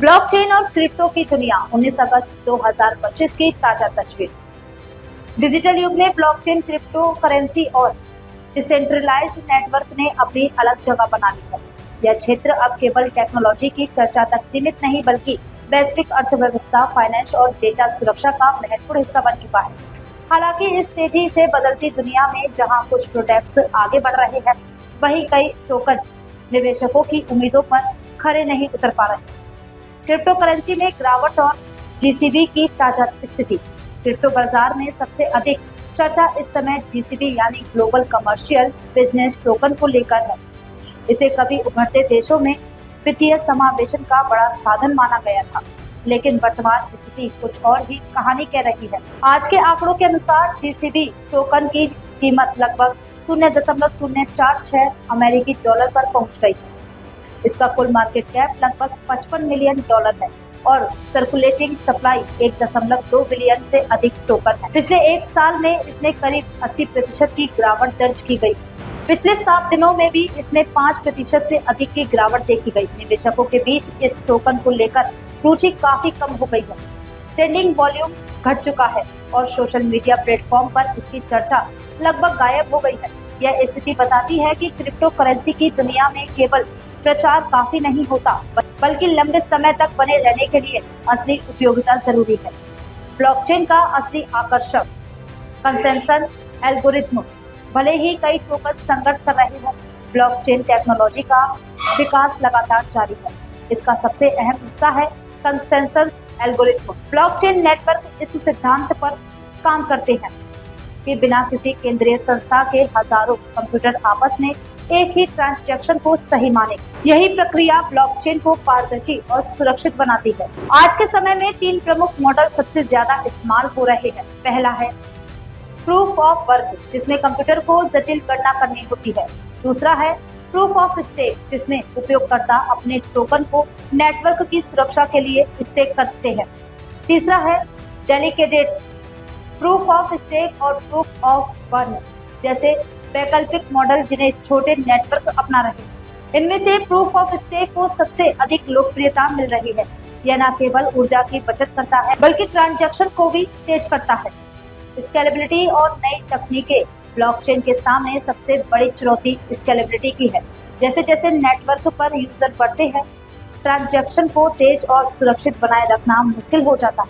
Blockchain और crypto की दुनिया 19 अगस्त 2025 की ताजा तस्वीर। डिजिटल युग में ब्लॉकचेन, क्रिप्टो करेंसी और डिसेंट्रलाइज्ड नेटवर्क ने अपनी अलग जगह बना ली है। यह क्षेत्र अब केवल टेक्नोलॉजी की चर्चा तक सीमित नहीं बल्कि वैश्विक अर्थव्यवस्था, फाइनेंस और डेटा सुरक्षा का महत्वपूर्ण हिस्सा बन चुका है। हालांकि इस तेजी से बदलती दुनिया में जहां कुछ प्रोडक्ट्स आगे बढ़ रहे हैं, वहीं कई टोकन निवेशकों की उम्मीदों पर खरे नहीं उतर पा रहे। क्रिप्टो करेंसी में गिरावट और जीसीबी की ताजा स्थिति। क्रिप्टो बाजार में सबसे अधिक चर्चा इस समय जीसीबी यानी ग्लोबल कमर्शियल बिजनेस टोकन को लेकर है। इसे कभी उभरते देशों में वित्तीय समावेशन का बड़ा साधन माना गया था, लेकिन वर्तमान स्थिति कुछ और ही कहानी कह रही है। आज के आंकड़ों के अनुसार जीसीबी टोकन की कीमत लगभग 0.046 अमेरिकी डॉलर पर पहुंच गई है। इसका कुल मार्केट कैप लगभग $55 मिलियन है और सर्कुलेटिंग सप्लाई 1.2 बिलियन से अधिक टोकन है। पिछले एक साल में इसमें करीब 80% की गिरावट दर्ज की गई। पिछले 7 दिनों में भी इसमें 5% से अधिक की गिरावट देखी गई। निवेशकों के बीच इस टोकन को लेकर रुचि काफी कम हो गई है। ट्रेंडिंग वॉल्यूम घट चुका है और सोशल मीडिया प्लेटफॉर्म पर इसकी चर्चा लगभग गायब हो गई है। यह स्थिति बताती है कि क्रिप्टो करेंसी की दुनिया में केवल प्रचार काफी नहीं होता, बल्कि लंबे समय तक बने रहने के लिए असली उपयोगिता जरूरी है। ब्लॉकचेन का असली आकर्षक कंसेंसस एल्गोरिथ्म। भले ही कई टोकन संघर्ष कर रहे हैं, ब्लॉकचेन टेक्नोलॉजी का विकास लगातार जारी है। इसका सबसे अहम हिस्सा है कंसेंसस एल्गोरिथ्म। ब्लॉकचेन नेटवर्क इस सिद्धांत पर काम करते हैं कि बिना किसी केंद्रीय संस्था के हजारों कंप्यूटर आपस में एक ही ट्रांजैक्शन को सही माने। यही प्रक्रिया ब्लॉकचेन को पारदर्शी और सुरक्षित बनाती है। आज के समय में 3 प्रमुख मॉडल सबसे ज्यादा इस्तेमाल हो रहे हैं। पहला है प्रूफ ऑफ वर्क, जिसमें कंप्यूटर को जटिल गणना करनी होती है। दूसरा है प्रूफ ऑफ स्टेक, जिसमें उपयोगकर्ता अपने टोकन को नेटवर्क की सुरक्षा के लिए स्टेक करते हैं। तीसरा है डेलीकेटेड प्रूफ ऑफ स्टेक और प्रूफ ऑफ वर्क जैसे वैकल्पिक मॉडल, जिन्हें छोटे नेटवर्क अपना रहे हैं। इनमें से प्रूफ ऑफ स्टेक को सबसे अधिक लोकप्रियता मिल रही है। यह न केवल ऊर्जा की बचत करता है, बल्कि ट्रांजैक्शन को भी तेज करता है। स्केलेबिलिटी और नई तकनीकें। ब्लॉकचेन के सामने सबसे बड़ी चुनौती स्केलेबिलिटी की है। जैसे जैसे नेटवर्क पर यूजर बढ़ते हैं, ट्रांजैक्शन को तेज और सुरक्षित बनाए रखना मुश्किल हो जाता है।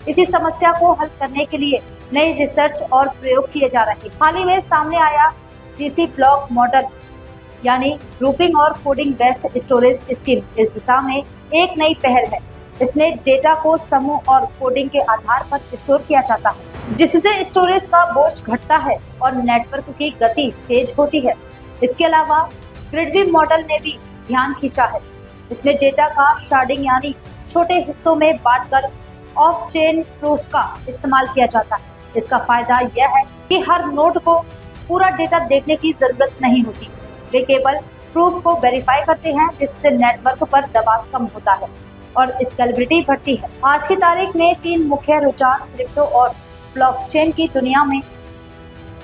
इसी समस्या को हल करने के लिए नई रिसर्च और प्रयोग किए जा रहे हैं। हाल ही में सामने आया जीसी ब्लॉक मॉडल यानी ग्रुपिंग और कोडिंग बेस्ड स्टोरेज स्कीम। इस दिशा में एक नई पहल है। इसमें डेटा को समूह और कोडिंग के आधार पर स्टोर किया जाता है, जिससे स्टोरेज का बोझ घटता है और नेटवर्क की गति तेज होती है। इसके अलावा ग्रिडवी मॉडल ने भी ध्यान खींचा है। इसमें डेटा का शार्डिंग यानी छोटे हिस्सों में बांटकर ऑफ चेन प्रूफ का इस्तेमाल किया जाता है। इसका फायदा यह है कि हर नोड को पूरा डेटा देखने की जरूरत नहीं होती। वे केवल प्रूफ को वेरीफाई करते हैं, जिससे नेटवर्क पर दबाव कम होता है और स्केलेबिलिटी बढ़ती है। आज की तारीख में 3 मुख्य रुझान क्रिप्टो और ब्लॉकचेन की दुनिया में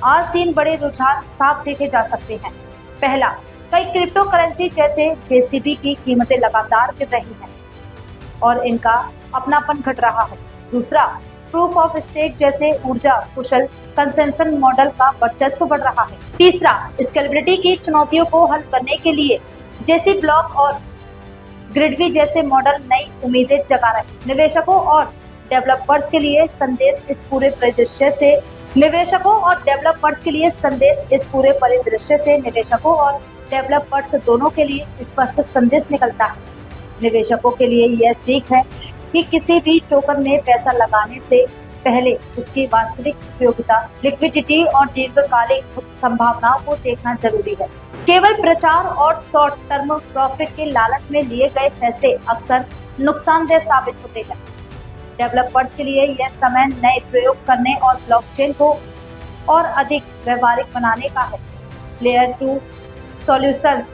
आज 3 बड़े रुझान साफ देखे जा सकते हैं। पहला, कई क्रिप्टो करेंसी जैसे जेसीबी की कीमतें लगातार गिर रही हैं और इनका अपनापन घट रहा है। दूसरा, प्रूफ ऑफ स्टेक जैसे ऊर्जा कुशल कंसेंसस मॉडल का वर्चस्व बढ़ रहा है। तीसरा, स्केलेबिलिटी की चुनौतियों को हल करने के लिए जैसी ब्लॉक और ग्रिडवी जैसे मॉडल नई उम्मीदें जगा रहे हैं। निवेशकों और डेवलपर्स के लिए संदेश इस पूरे परिदृश्य से निवेशकों और डेवलपर्स दोनों के लिए स्पष्ट संदेश निकलता है। निवेशकों के लिए यह सीख है कि किसी भी टोकन में पैसा लगाने से पहले उसकी वास्तविक उपयोगिता, लिक्विडिटी और दीर्घकालिक संभावनाओं को देखना जरूरी है। केवल प्रचार और शॉर्ट टर्म प्रॉफिट के लालच में लिए गए फैसले अक्सर नुकसानदेह साबित होते हैं। डेवलपर्स के लिए यह समय नए प्रयोग करने और ब्लॉकचेन को और अधिक व्यवहारिक बनाने का है। लेयर 2 सॉल्यूशंस,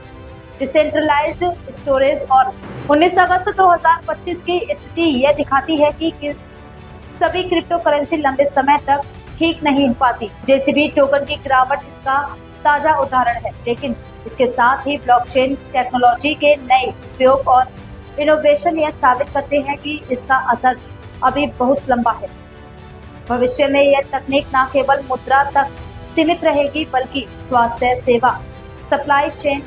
डिसेंट्रलाइज्ड स्टोरेज और 19 अगस्त 2025 की स्थिति यह दिखाती है कि सभी क्रिप्टो करेंसी लंबे समय तक ठीक नहीं हो पाती। जेसीबी टोकन की गिरावट इसका ताजा उदाहरण है, लेकिन इसके साथ ही ब्लॉकचेन टेक्नोलॉजी के नए उपयोग और इनोवेशन यह साबित करते हैं कि इसका असर अभी बहुत लंबा है। भविष्य में यह तकनीक न केवल मुद्रा तक सीमित रहेगी बल्कि स्वास्थ्य सेवा, सप्लाई चेन,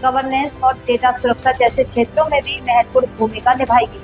गवर्नेंस और डेटा सुरक्षा जैसे क्षेत्रों में भी महत्वपूर्ण भूमिका निभाएगी।